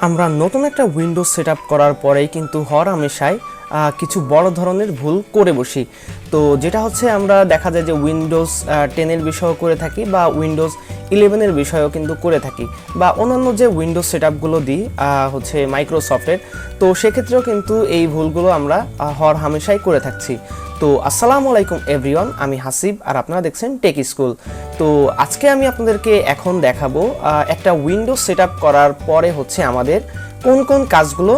আমরা নতুন একটা উইন্ডোজ সেটআপ করার পরেই কিন্তু হরহামেশাই কিছু বড় ধরনের ভুল করে বসি। তো যেটা হচ্ছে আমরা দেখা যায় যে উইন্ডোজ 10-এর বিষয়েও করে থাকি বা উইন্ডোজ 11-এর বিষয়েও কিন্তু করে থাকি বা অন্যান্য যে উইন্ডোজ সেটআপগুলো দিই হচ্ছে মাইক্রোসফটের, তো সেক্ষেত্রেও কিন্তু এই ভুলগুলো আমরা হরহামেশাই করে থাকছি। তো আসসালামু আলাইকুম এভরিওয়ান, আমি হাসিব আর আপনারা দেখছেন টেক স্কুল। তো আজকে আমি আপনাদেরকে এখন দেখাবো একটা উইন্ডোজ সেটআপ করার পরে হচ্ছে আমাদের কোন কোন কাজগুলো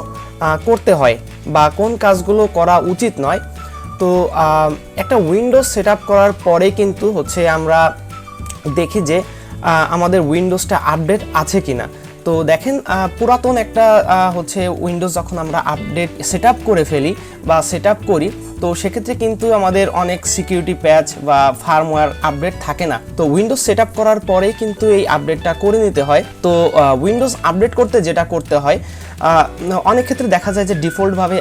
করতে হয় বা কোন কাজগুলো করা উচিত নয়। তো একটা উইন্ডোজ সেটআপ করার পরে কিন্তু হচ্ছে আমরা দেখি যে আমাদের উইন্ডোজটা আপডেট আছে কিনা। তো দেখেন পুরাতন একটা হচ্ছে উইন্ডোজ যখন আমরা আপডেট সেটআপ করে ফেলি বা সেটআপ করি, তো সেক্ষেত্রে কিন্তু আমাদের অনেক সিকিউরিটি প্যাচ বা ফার্মওয়্যার আপডেট থাকে না। তো উইন্ডোজ সেটআপ করার পরেই কিন্তু এই আপডেটটা করে নিতে হয়। তো উইন্ডোজ আপডেট করতে যেটা করতে হয়, অনেক ক্ষেত্রে দেখা যায় যে ডিফল্টভাবে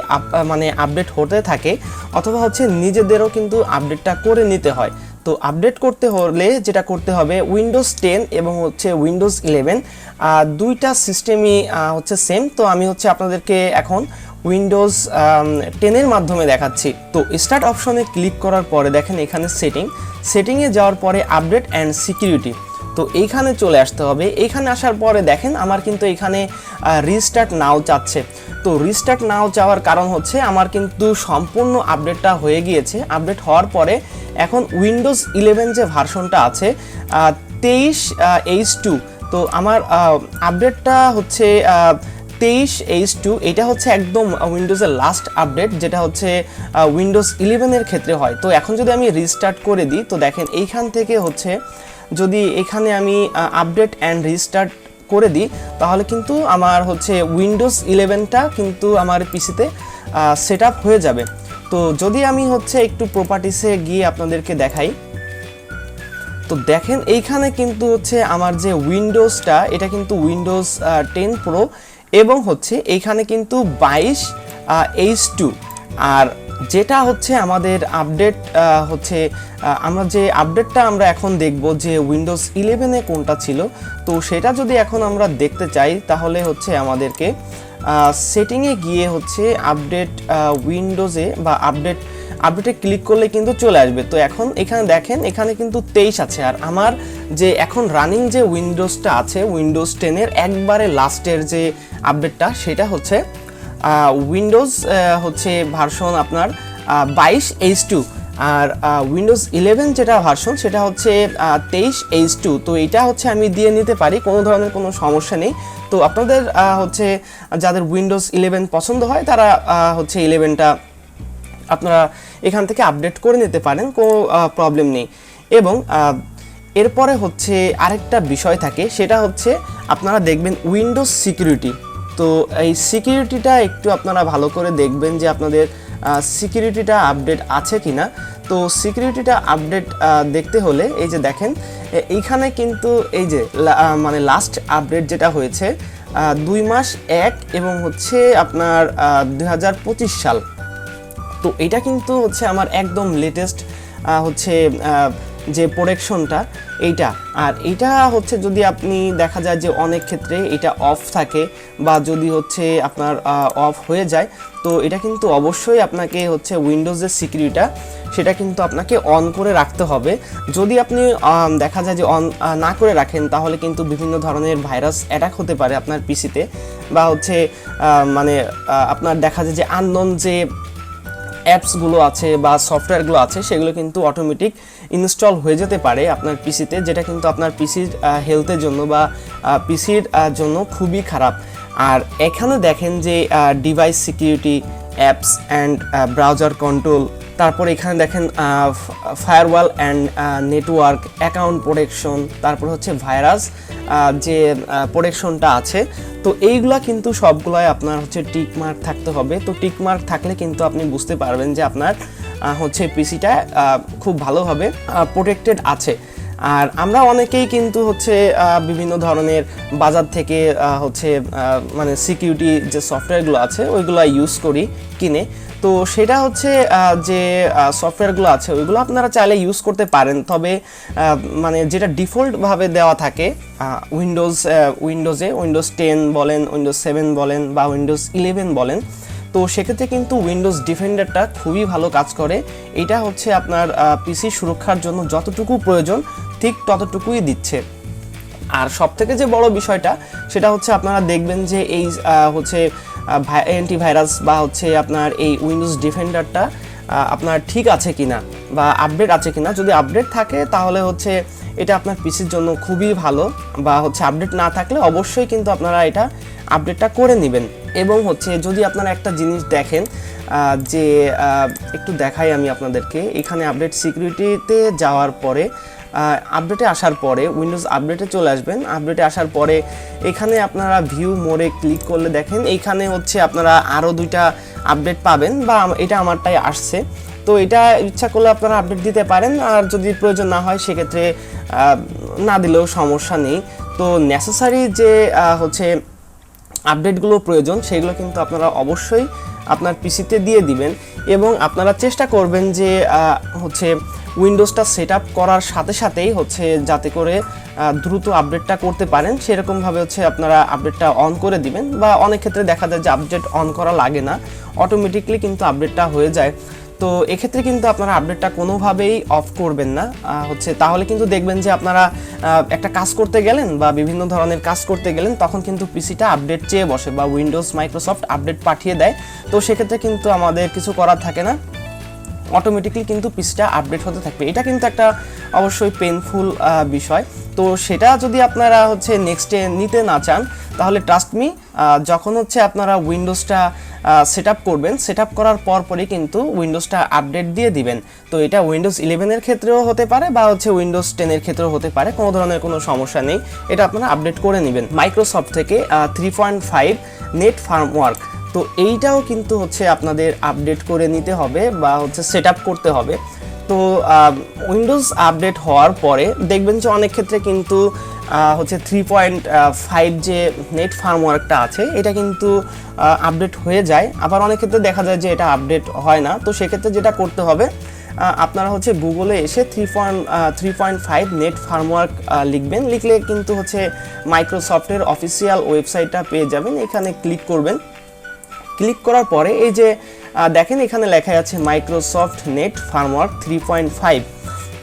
মানে আপডেট হতে থাকে, অথবা হচ্ছে নিজেদেরও কিন্তু আপডেটটা করে নিতে হয়। তো আপডেট করতে হলে যেটা করতে হবে, উইন্ডোজ 10 এবং হচ্ছে উইন্ডোজ 11 দুইটা সিস্টেমই হচ্ছে সেম। তো আমি হচ্ছে আপনাদেরকে এখন উইন্ডোজ 10-এর মাধ্যমে দেখাচ্ছি। তো স্টার্ট অপশনে ক্লিক করার পরে দেখেন এখানে সেটিংয়ে যাওয়ার পরে আপডেট অ্যান্ড সিকিউরিটি, তো এইখানে চলে আসতে হবে। এইখানে আসার পরে দেখেন আমার কিন্তু এখানে রিস্টার্ট নাও চাচ্ছে। তো রিস্টার্ট নাও চাওয়ার কারণ হচ্ছে আমার কিন্তু সম্পূর্ণ আপডেটটা হয়ে গিয়েছে। আপডেট হওয়ার পরে এখন উইন্ডোজ 11 যে ভার্সনটা আছে 23H2, তো আমার আপডেটটা হচ্ছে 23H2, এটা হচ্ছে একদম উইন্ডোজের লাস্ট আপডেট, যেটা হচ্ছে উইন্ডোজ 11-এর ক্ষেত্রে হয়। তো এখন যদি আমি রিস্টার্ট করে দিই, তো দেখেন এইখান থেকে হচ্ছে যদি এখানে আমি আপডেট অ্যান্ড রিস্টার্ট করে দিই, তাহলে কিন্তু আমার হচ্ছে উইন্ডোজ 11টা কিন্তু আমার পিসিতে সেট আপ হয়ে যাবে। তো যদি আমি হচ্ছে একটু প্রপার্টিসে গিয়ে আপনাদেরকে দেখাই, তো দেখেন এইখানে কিন্তু হচ্ছে আমার যে উইন্ডোজটা, এটা কিন্তু উইন্ডোজ 10 প্রো এবং হচ্ছে এইখানে কিন্তু 22H2। আর যেটা হচ্ছে আমাদের আপডেট হচ্ছে আমরা যে আপডেটটা আমরা এখন দেখব যে উইন্ডোজ 11-এ কোনটা ছিল, তো সেটা যদি এখন আমরা দেখতে চাই, তাহলে হচ্ছে আমাদেরকে সেটিংয়ে গিয়ে হচ্ছে আপডেট উইন্ডোজে বা আপডেটে ক্লিক করলে কিন্তু চলে আসবে। তো এখন এখানে দেখেন এখানে কিন্তু 23 আছে, আর আমার যে এখন রানিং যে উইন্ডোজটা আছে উইন্ডোজ 10-এর একবারে লাস্টের যে আপডেটটা, সেটা হচ্ছে উইন্ডোজ হচ্ছে ভার্সন আপনার 22H2। আর উইন্ডোজ 11 যেটা ভার্সন, সেটা হচ্ছে 23H2। তো এটা হচ্ছে আমি দিয়ে নিতে পারি, কোনো ধরনের কোনো সমস্যা নেই। তো আপনাদের হচ্ছে যাদের উইন্ডোজ 11 পছন্দ হয়, তারা হচ্ছে 11টা আপনারা এখান থেকে আপডেট করে নিতে পারেন, কোনো প্রবলেম নেই। এবং এরপরে হচ্ছে আরেকটা বিষয় থাকে, সেটা হচ্ছে আপনারা দেখবেন উইন্ডোজ সিকিউরিটি। তো এই সিকিউরিটিটা একটু আপনারা ভালো করে দেখবেন যে আপনাদের সিকিউরিটিটা আপডেট আছে কিনা। তো সিকিউরিটিটা আপডেট দেখতে হলে এই যে দেখেন এইখানে কিন্তু এই যে মানে লাস্ট আপডেট যেটা হয়েছে 2 মাস 1 এবং হচ্ছে আপনার 2025 সাল। তো এটা কিন্তু হচ্ছে আমার একদম লেটেস্ট হচ্ছে যে প্রোটেকশনটা এইটা। আর এইটা হচ্ছে যদি আপনি দেখা যায় যে অনেক ক্ষেত্রে এটা অফ থাকে বা যদি হচ্ছে আপনার অফ হয়ে যায়, তো এটা কিন্তু অবশ্যই আপনাকে হচ্ছে উইন্ডোজের সিকিউরিটিটা সেটা কিন্তু আপনাকে অন করে রাখতে হবে। যদি আপনি দেখা যায় যে অন না করে রাখেন, তাহলে কিন্তু বিভিন্ন ধরনের ভাইরাস অ্যাটাক হতে পারে আপনার পিসিতে, বা হচ্ছে মানে আপনার দেখা যায় যে আননোন যে অ্যাপসগুলো আছে বা সফটওয়্যারগুলো আছে, সেগুলো কিন্তু অটোমেটিক ইনস্টল হয়ে যেতে পারে আপনার পিসিতে, যেটা কিন্তু আপনার পিসির হেলথের জন্য বা পিসির জন্য খুবই খারাপ। আর এখানে দেখেন যে device security, apps and browser control, তারপর এখানে দেখেন firewall and network, account protection, তারপর হচ্ছে ভাইরাস যে প্রোটেকশনটা আছে। তো এইগুলা কিন্তু সবগুলাই আপনার হচ্ছে টিক মার্ক থাকতে হবে। তো টিক মার্ক থাকলে কিন্তু আপনি বুঝতে পারবেন যে আপনার হচ্ছে পিসিটা খুব ভালোভাবে প্রোটেক্টেড আছে। আর আমরা অনেকেই কিন্তু হচ্ছে বিভিন্ন ধরনের বাজার থেকে হচ্ছে মানে সিকিউরিটি যে সফটওয়্যারগুলো আছে ওইগুলো ইউজ করি কিনে। তো সেটা হচ্ছে যে সফটওয়্যারগুলো আছে ওইগুলো আপনারা চাইলে ইউজ করতে পারেন, তবে মানে যেটা ডিফল্টভাবে দেওয়া থাকে উইন্ডোজে উইন্ডোজ 10 বলেন, উইন্ডোজ 7 বলেন বা উইন্ডোজ 11 বলেন, তো সেক্ষেত্রে কিন্তু উইন্ডোজ ডিফেন্ডারটা খুবই ভালো কাজ করে। এটা হচ্ছে আপনার পিসি সুরক্ষার জন্য যতটুকু প্রয়োজন ঠিক ততটুকুই দিচ্ছে। আর সবথেকে যে বড় বিষয়টা সেটা হচ্ছে আপনারা দেখবেন যে এই হচ্ছে অ্যান্টিভাইরাস বা হচ্ছে আপনার এই উইন্ডোজ ডিফেন্ডারটা আপনার ঠিক আছে কিনা বা আপডেট আছে কিনা। যদি আপডেট থাকে তাহলে হচ্ছে এটা আপনার পিসির জন্য খুবই ভালো, বা হচ্ছে আপডেট না থাকলে অবশ্যই কিন্তু আপনারা এটা আপডেটটা করে নেবেন। এবং হচ্ছে যদি আপনারা একটা জিনিস দেখেন যে একটু দেখাই আমি আপনাদেরকে, এখানে আপডেট সিকিউরিটিতে যাওয়ার পরে আপডেটে আসার পরে উইন্ডোজ আপডেটে চলে আসবেন। আপডেটে আসার পরে এখানে আপনারা ভিউ মোডে ক্লিক করলে দেখেন এইখানে হচ্ছে আপনারা আরও 2টা আপডেট পাবেন, বা এটা আমারটাই আসছে। তো এটা ইচ্ছা করলে আপনারা আপডেট দিতে পারেন, আর যদি প্রয়োজন না হয় সেক্ষেত্রে না দিলেও সমস্যা নেই। তো নেসেসারি যে হচ্ছে আপডেটগুলো প্রয়োজন সেগুলো কিন্তু আপনারা অবশ্যই আপনার পিসিতে দিয়ে দিবেন। এবং আপনারা চেষ্টা করবেন যে হচ্ছে উইন্ডোজটা সেট আপ করার সাথে সাথেই হচ্ছে যাতে করে দ্রুত আপডেটটা করতে পারেন সেরকমভাবে হচ্ছে আপনারা আপডেটটা অন করে দিবেন। বা অনেক ক্ষেত্রে দেখা যায় যে আপডেট অন করা লাগে না, অটোমেটিকলি কিন্তু আপডেটটা হয়ে যায়। তো এক্ষেত্রে কিন্তু আপনারা আপডেটটা কোনোভাবেই অফ করবেন না হচ্ছে, তাহলে কিন্তু দেখবেন যে আপনারা একটা কাজ করতে গেলেন বা বিভিন্ন ধরনের কাজ করতে গেলেন তখন কিন্তু পিসিটা আপডেট চেয়ে বসে বা উইন্ডোজ মাইক্রোসফট আপডেট পাঠিয়ে দেয়। তো সেক্ষেত্রে কিন্তু আমাদের কিছু করার থাকে না, অটোমেটিকলি কিন্তু পিসিটা আপডেট হতে থাকবে। এটা কিন্তু একটা অবশ্যই পেনফুল বিষয়। তো সেটা যদি আপনারা হচ্ছে নেক্সটে নিতে না চান তাহলে ট্রাস্ট মি, যখন হচ্ছে আপনারা উইন্ডোজটা সেট আপ করবেন, সেট আপ করার পরপরই কিন্তু উইন্ডোজটা আপডেট দিয়ে দিবেন। তো এটা উইন্ডোজ 11-এর ক্ষেত্রেও হতে পারে বা হচ্ছে উইন্ডোজ 10-এর ক্ষেত্রেও হতে পারে, কোনো ধরনের কোনো সমস্যা নেই। এটা আপনারা আপডেট করে নেবেন মাইক্রোসফট থেকে 3.5 নেট ফার্মওয়ার্ক। তো এইটাও কিন্তু হচ্ছে আপনাদের আপডেট করে নিতে হবে বা হচ্ছে সেট আপ করতে হবে। তো উইন্ডোজ আপডেট হওয়ার পরে দেখবেন যে অনেক ক্ষেত্রে কিন্তু হচ্ছে 3.5 যে নেট ফার্মওয়ার্কটা আছে এটা কিন্তু আপডেট হয়ে যায়, আবার অনেক ক্ষেত্রে দেখা যায় যে এটা আপডেট হয় না। তো সেক্ষেত্রে যেটা করতে হবে আপনারা হচ্ছে গুগলে এসে 3.5 নেট ফার্মওয়ার্ক লিখবেন, লিখলে কিন্তু হচ্ছে মাইক্রোসফটের অফিসিয়াল ওয়েবসাইটটা পেয়ে যাবেন। এখানে ক্লিক করবেন, ক্লিক করার পরে এই যে দেখেন এখানে লেখা আছে মাইক্রোসফট নেট ফার্মওয়ার্ক 3.5।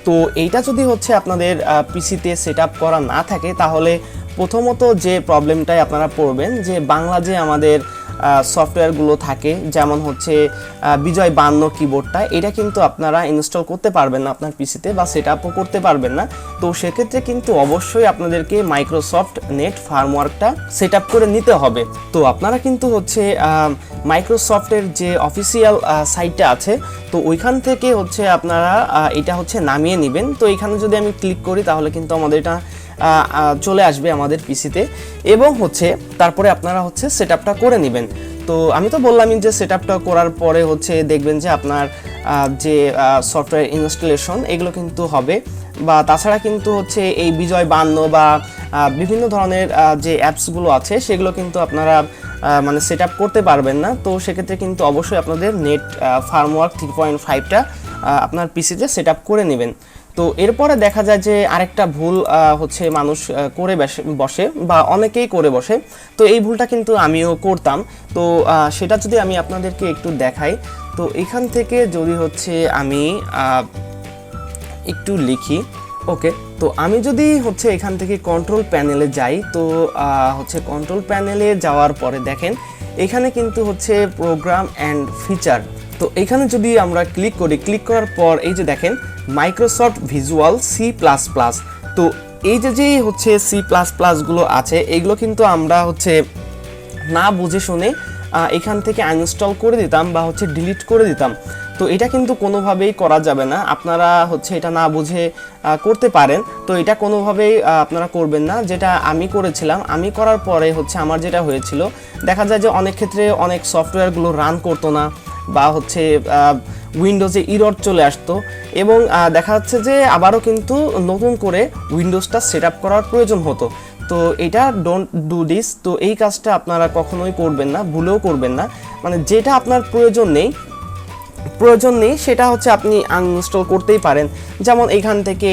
তো এইটা যদি হচ্ছে আপনাদের পিসিতে সেট আপ করা না থাকে তাহলে প্রথমত যে প্রবলেমটাই আপনারা পড়বেন যে বাংলা যে আমাদের সফটওয়্যারগুলো থাকে যেমন হচ্ছে বিজয় 52 কিবোর্ডটা, এটা কিন্তু আপনারা ইনস্টল করতে পারবেন না আপনার পিসিতে বা সেট আপও করতে পারবেন না। তো সেক্ষেত্রে কিন্তু অবশ্যই আপনাদেরকে মাইক্রোসফট নেট ফার্মওয়ার্কটা সেট আপ করে নিতে হবে। তো আপনারা কিন্তু হচ্ছে মাইক্রোসফটের যে অফিসিয়াল সাইটটা আছে তো ওইখান থেকে হচ্ছে আপনারা এটা হচ্ছে নামিয়ে নেবেন। তো এখানে যদি আমি ক্লিক করি তাহলে কিন্তু আমাদের এটা চলে আসবে আমাদের পিসিতে, এবং হচ্ছে তারপরে আপনারা হচ্ছে সেট আপটা করে নেবেন। তো আমি তো বললামই যে সেট আপটা করার পরে হচ্ছে দেখবেন যে আপনার যে সফটওয়্যার ইনস্টলেশন এগুলো কিন্তু হবে, বা তাছাড়া কিন্তু হচ্ছে এই বিজয় 52 বা বিভিন্ন ধরনের যে অ্যাপসগুলো আছে সেগুলো কিন্তু আপনারা মানে সেট আপ করতে পারবেন না। তো সেক্ষেত্রে কিন্তু অবশ্যই আপনাদের নেট ফার্মওয়ার্ক 3.5টা আপনার পিসিতে সেট আপ করে নেবেন। তো এরপরে দেখা যায় যে আরেকটা ভুল হচ্ছে মানুষ করে বসে বা অনেকেই করে বসে, তো এই ভুলটা কিন্তু আমিও করতাম। তো সেটা যদি আমি আপনাদেরকে একটু দেখাই, তো এখান থেকে যদি হচ্ছে আমি একটু লিখি, ওকে। তো আমি যদি হচ্ছে এখান থেকে কন্ট্রোল প্যানেলে যাই, তো হচ্ছে কন্ট্রোল প্যানেলে যাওয়ার পরে দেখেন এখানে কিন্তু হচ্ছে প্রোগ্রাম অ্যান্ড ফিচার। তো এখানে যদি আমরা ক্লিক করি, ক্লিক করার পর এই যে দেখেন মাইক্রোসফট ভিজুয়াল C++। তো এই যে হচ্ছে C++ গুলো আছে এগুলো কিন্তু আমরা হচ্ছে না বুঝে শুনে এখান থেকে আনইনস্টল করে দিতাম বা হচ্ছে ডিলিট করে দিতাম। তো এটা কিন্তু কোনোভাবেই করা যাবে না, আপনারা হচ্ছে এটা না বুঝে করতে পারেন। তো এটা কোনোভাবেই আপনারা করবেন না, যেটা আমি করেছিলাম। আমি করার পরে হচ্ছে আমার যেটা হয়েছিল দেখা যায় যে অনেক ক্ষেত্রে অনেক সফটওয়্যারগুলো রান করতো না, বা হচ্ছে উইন্ডোজে ইরর চলে আসতো এবং দেখা যাচ্ছে যে আবারও কিন্তু নতুন করে উইন্ডোজটা সেট আপ করার প্রয়োজন হতো। তো এটা ডোন্ট ডু দিস, তো এই কাজটা আপনারা কখনোই করবেন না, ভুলেও করবেন না। মানে যেটা আপনার প্রয়োজন নেই সেটা হচ্ছে আপনি আনইনস্টল করতেই পারেন। যেমন এইখান থেকে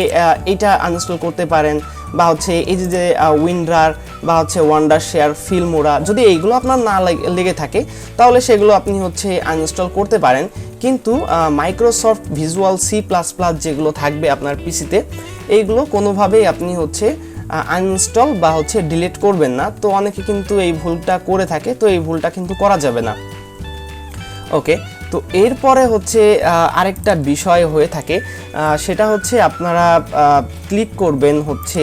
এটা আনইনস্টল করতে পারেন, বা হচ্ছে এই যে উইন্ডার বা হচ্ছে ওয়ান্ডার শেয়ার, ফিল্মোরা, যদি এইগুলো আপনার না লেগে থাকে তাহলে সেগুলো আপনি হচ্ছে আনইনস্টল করতে পারেন। কিন্তু মাইক্রোসফট ভিজুয়াল C++ যেগুলো থাকবে আপনার পিসিতে, এইগুলো কোনোভাবেই আপনি হচ্ছে আনইনস্টল বা হচ্ছে ডিলিট করবেন না। তো অনেকে কিন্তু এই ভুলটা করে থাকে, তো এই ভুলটা কিন্তু করা যাবে না। ওকে, তো এরপরে হচ্ছে আরেকটা বিষয় হয়ে থাকে, সেটা হচ্ছে আপনারা ক্লিক করবেন হচ্ছে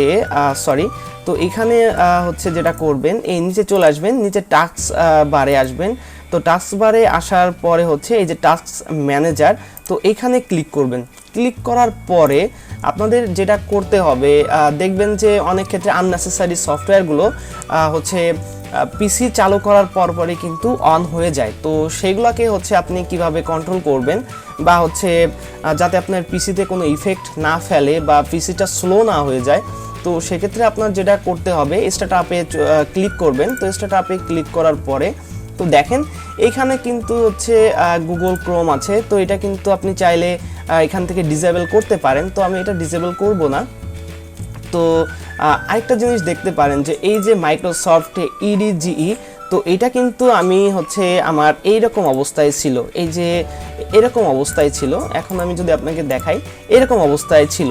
তো এখানে হচ্ছে যেটা করবেন, এই নিচে চলে আসবেন, নিচে টাস্ক বারে আসবেন। তো টাস্ক বারে আসার পরে হচ্ছে এই যে টাস্ক ম্যানেজার, তো এখানে ক্লিক করবেন। ক্লিক করার পরে আপনাদের যেটা করতে হবে, দেখবেন যে অনেক ক্ষেত্রে আননেসেসারি সফটওয়্যারগুলো হচ্ছে পিসি চালু করার পরপরই কিন্তু অন হয়ে যায়। তো সেগুলোকে হচ্ছে আপনি কিভাবে কন্ট্রোল করবেন, বা হচ্ছে যাতে আপনার পিসিতে কোনো ইফেক্ট না ফেলে বা পিসিটা স্লো না হয়ে যায়, তো সেক্ষেত্রে আপনার যেটা করতে হবে, স্টার্ট আপে ক্লিক করবেন। তো স্টার্ট আপে ক্লিক করার পরে তো দেখেন এইখানে কিন্তু হচ্ছে গুগল ক্রোম আছে। তো এটা কিন্তু আপনি চাইলে এখান থেকে ডিসেবল করতে পারেন, তো আমি এটা ডিসেবল করব না। তো আরেকটা জিনিস দেখতে পারেন যে এই যে মাইক্রোসফট ইডিজিই, তো এটা কিন্তু আমি হচ্ছে আমার এইরকম অবস্থায় ছিল, এই যে এরকম অবস্থায় ছিল। এখন আমি যদি আপনাকে দেখাই, এরকম অবস্থায় ছিল,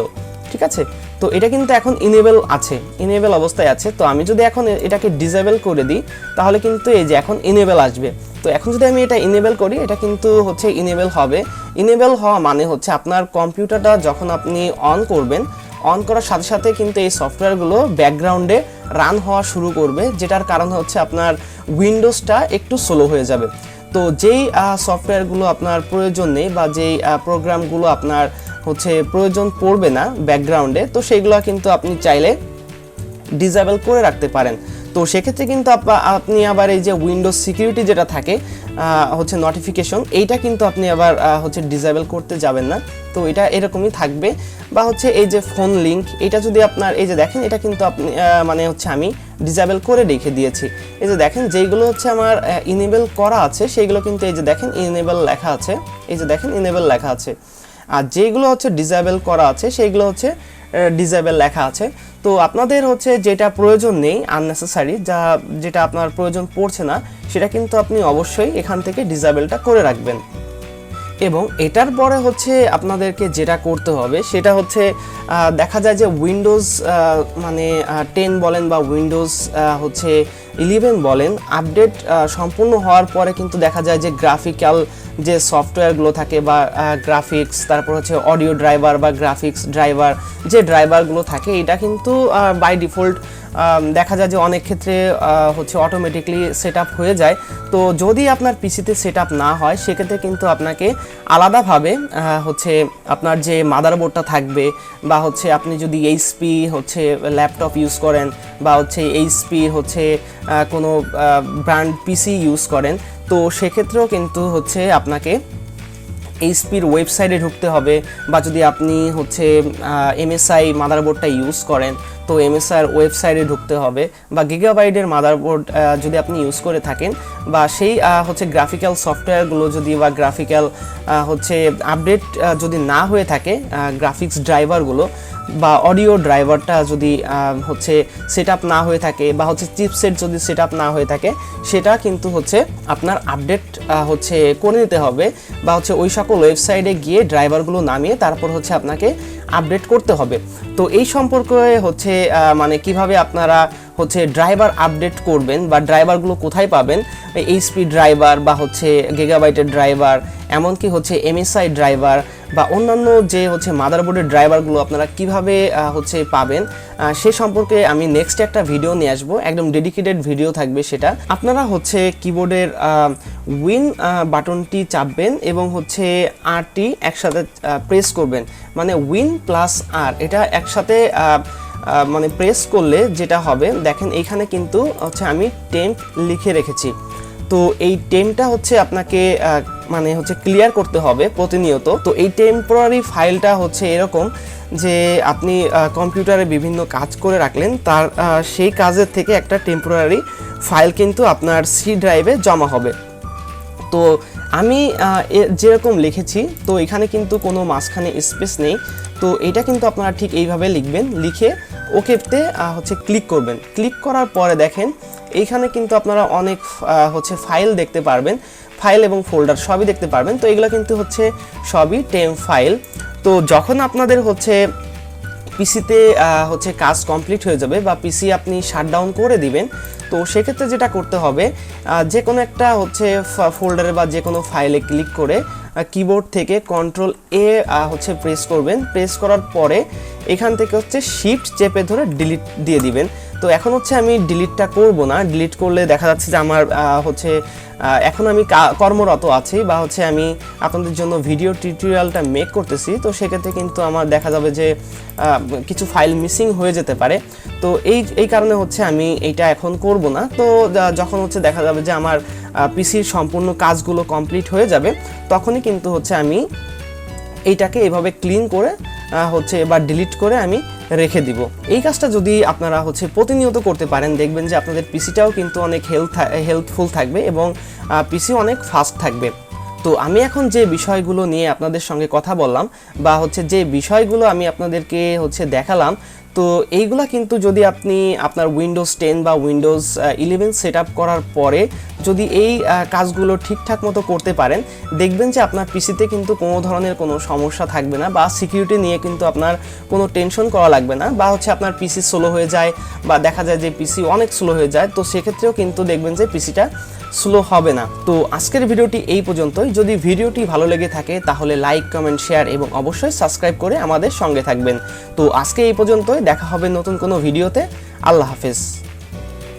ঠিক আছে। তো এটা কিন্তু এখন ইনেবল অবস্থায় আছে। তো আমি যদি এখন এটাকে ডিসেবল করে দিই তাহলে কিন্তু এই যে এখন ইনেবল আসবে। তো এখন যদি আমি এটা ইনেবল করি, এটা কিন্তু হচ্ছে ইনেবল হবে। ইনেবল হওয়া মানে হচ্ছে আপনার কম্পিউটারটা যখন আপনি অন করবেন, অন করার সাথে সাথে কিন্তু এই সফটওয়্যারগুলো ব্যাকগ্রাউন্ডে রান হওয়া শুরু করবে, যেটার কারণ হচ্ছে আপনার উইন্ডোজটা একটু স্লো হয়ে যাবে। তো যেই সফটওয়্যারগুলো আপনার প্রয়োজন নেই বা যেই প্রোগ্রামগুলো আপনার হচ্ছে প্রয়োজন পড়বে না ব্যাকগ্রাউন্ডে, তো সেইগুলো কিন্তু আপনি চাইলে ডিসেবল করে রাখতে পারেন। তো সেক্ষেত্রে কিন্তু আপনি আবার এই যে উইন্ডোজ সিকিউরিটি যেটা থাকে হচ্ছে নোটিফিকেশন, এইটা কিন্তু আপনি আবার হচ্ছে ডিসেবল করতে যাবেন না। তো এটা এরকমই থাকবে। বা হচ্ছে এই যে ফোন লিঙ্ক, এটা যদি আপনার এই যে দেখেন, এটা কিন্তু আপনি মানে হচ্ছে আমি ডিসেবল করে রেখে দিয়েছি। এই যে দেখেন যেইগুলো হচ্ছে আমার ইনেবল করা আছে সেইগুলো কিন্তু এই যে দেখেন ইনেবল লেখা আছে, এই যে দেখেন ইনেবল লেখা আছে। আর যেগুলো হচ্ছে ডিসেবল করা আছে সেইগুলো হচ্ছে ডিসেবল লেখা আছে। তো আপনাদের হচ্ছে যেটা প্রয়োজন নেই, আননেসেসারি যেটা আপনার প্রয়োজন পড়ছে না, সেটা কিন্তু আপনি অবশ্যই এখান থেকে ডিসেবলটা করে রাখবেন। এবং এটার পরে হচ্ছে আপনাদেরকে যেটা করতে হবে সেটা হচ্ছে দেখা যায় যে উইন্ডোজ মানে 10 বলেন বা উইন্ডোজ হচ্ছে 11 বলেন, আপডেট সম্পূর্ণ হওয়ার পরে কিন্তু দেখা যায় যে গ্রাফিক্যাল যে সফটওয়্যারগুলো থাকে বা গ্রাফিক্স, তারপর হচ্ছে অডিও ড্রাইভার বা গ্রাফিক্স ড্রাইভার, যে ড্রাইভারগুলো থাকে, এটা কিন্তু বাই ডিফল্ট দেখা যায় যে অনেক ক্ষেত্রে হচ্ছে অটোমেটিকলি সেট আপ হয়ে যায়। তো যদি আপনার পিসিতে সেট আপ না হয়, সেক্ষেত্রে কিন্তু আপনাকে আলাদাভাবে হচ্ছে আপনার যে মাদারবোর্ডটা থাকবে, বা হচ্ছে আপনি যদি এইচপি হচ্ছে ল্যাপটপ ইউজ করেন, বা হচ্ছে এইচপি হচ্ছে কোনো ব্র্যান্ড পিসি ইউজ করেন, তো সেক্ষেত্রেও কিন্তু হচ্ছে আপনাকে এইচপির ওয়েবসাইটে ঢুকতে হবে। বা যদি আপনি হচ্ছে এমএসআই মাদারবোর্ডটা ইউজ করেন, তো এমএসআইয়ের ওয়েবসাইটে ঢুকতে হবে। বা গিগাবাইটের মাদারবোর্ড যদি আপনি ইউজ করে থাকেন, বা সেই হচ্ছে গ্রাফিক্যাল সফটওয়্যারগুলো যদি বা গ্রাফিক্যাল হচ্ছে আপডেট যদি না হয়ে থাকে, গ্রাফিক্স ড্রাইভারগুলো বা অডিও ড্রাইভারটা যদি হচ্ছে সেট আপ না হয়ে থাকে, বা হচ্ছে চিপসেট যদি সেট আপ না হয়ে থাকে, সেটা কিন্তু হচ্ছে আপনার আপডেট হচ্ছে করে নিতে হবে। বা হচ্ছে ওই সকল ওয়েবসাইটে গিয়ে ড্রাইভারগুলো নামিয়ে তারপর হচ্ছে আপনাকে আপডেট করতে হবে। তো এই সম্পর্কে হচ্ছে মানে কিভাবে আপনারা হচ্ছে ড্রাইভার আপডেট করবেন বা ড্রাইভারগুলো কোথায় পাবেন, এইচপি ড্রাইভার বা হচ্ছে গিগাবাইটের ড্রাইভার, এমনকি হচ্ছে এমএসআই ড্রাইভার বা অন্যান্য যে হচ্ছে মাদারবোর্ডের ড্রাইভারগুলো আপনারা কিভাবে হচ্ছে পাবেন, সে সম্পর্কে আমি নেক্সট একটা ভিডিও নিয়ে আসবো, একদম ডেডিকেটেড ভিডিও থাকবে সেটা। আপনারা হচ্ছে কিবোর্ডের উইন বাটনটি চাপবেন এবং হচ্ছে আরটি একসাথে প্রেস করবেন, মানে উইন প্লাস আর, এটা একসাথে মানে প্রেস করলে যেটা হবে দেখেন এইখানে কিন্তু হচ্ছে আমি টেম্প লিখে রেখেছি। তো এই টেম্পটা হচ্ছে আপনাকে মানে হচ্ছে ক্লিয়ার করতে হবে প্রতিনিয়ত। তো এই টেম্পোরারি ফাইলটা হচ্ছে এরকম যে আপনি কম্পিউটারে বিভিন্ন কাজ করে রাখলেন, তার সেই কাজের থেকে একটা টেম্পোরারি ফাইল কিন্তু আপনার সি ড্রাইভে জমা হবে। তো আমি যেরকম লিখেছি, তো এখানে কিন্তু কোনো মাঝখানে স্পেস নেই। তো এটা কিন্তু আপনারা ঠিক এইভাবে লিখবেন, লিখে ওকেতে হচ্ছে ক্লিক করবেন। ক্লিক করার পরে দেখেন এইখানে কিন্তু আপনারা অনেক হচ্ছে ফাইল দেখতে পারবেন, ফাইল এবং ফোল্ডার সবই দেখতে পারবেন। তো এগুলো কিন্তু হচ্ছে সবই টেম্প ফাইল। তো যখন আপনাদের হচ্ছে পিসিতে হচ্ছে কাজ কমপ্লিট হয়ে যাবে বা পিসি আপনি শাটডাউন করে দিবেন, তো সেক্ষেত্রে যেটা করতে হবে, যে কোনো একটা হচ্ছে ফোল্ডারে বা যে কোনো ফাইলে ক্লিক করে কিবোর্ড থেকে কন্ট্রোল এ হচ্ছে প্রেস করবেন। প্রেস করার পরে এখান থেকে হচ্ছে শিফট চেপে ধরে ডিলিট দিয়ে দিবেন। তো এখন হচ্ছে আমি ডিলিটটা করব না, ডিলিট করলে দেখা যাচ্ছে যে আমার হচ্ছে এখন আমি কর্মরত আছি বা হচ্ছে আমি আপনাদের জন্য ভিডিও টিউটোরিয়ালটা মেক করতেছি। তো সেক্ষেত্রে কিন্তু আমার দেখা যাবে যে কিছু ফাইল মিসিং হয়ে যেতে পারে। তো এই কারণে হচ্ছে আমি এইটা এখন করব না। তো যখন হচ্ছে দেখা যাবে যে আমার পিসির সম্পূর্ণ কাজগুলো কমপ্লিট হয়ে যাবে, তখনই কিন্তু হচ্ছে আমি এইটাকে এভাবে ক্লিন করে হচ্ছে বা ডিলিট করে আমি রেখে দিব। এই কাজটা যদি আপনারা হচ্ছে প্রতিনিয়ত করতে পারেন, দেখবেন যে আপনাদের পিসিটাও কিন্তু অনেক হেল্পফুল থাকবে এবং পিসি অনেক ফাস্ট থাকবে। তো আমি এখন যে বিষয়গুলো নিয়ে আপনাদের সঙ্গে কথা বললাম বা হচ্ছে যে বিষয়গুলো আমি আপনাদেরকে হচ্ছে দেখালাম, তো এইগুলা কিন্তু যদি আপনি আপনার উইন্ডোজ 10 বা উইন্ডোজ 11 সেট আপ করার পরে যদি এই কাজগুলো ঠিকঠাক মতো করতে পারেন, দেখবেন যে আপনার পিসিতে কিন্তু কোনো ধরনের কোনো সমস্যা থাকবে না বা সিকিউরিটি নিয়ে কিন্তু আপনার কোনো টেনশন করা লাগবে না। বা হচ্ছে আপনার পিসি স্লো হয়ে যায় বা দেখা যায় যে পিসি অনেক স্লো হয়ে যায়, তো সেক্ষেত্রেও কিন্তু দেখবেন যে পিসিটা স্লো হবে না। তো আজকের ভিডিওটি এই পর্যন্তই। যদি ভিডিওটি ভালো লেগে থাকে তাহলে লাইক, কমেন্ট, শেয়ার এবং অবশ্যই সাবস্ক্রাইব করে আমাদের সঙ্গে থাকবেন। তো আজকে এই পর্যন্তই, দেখা হবে নতুন কোনো ভিডিওতে। আল্লাহ হাফেজ।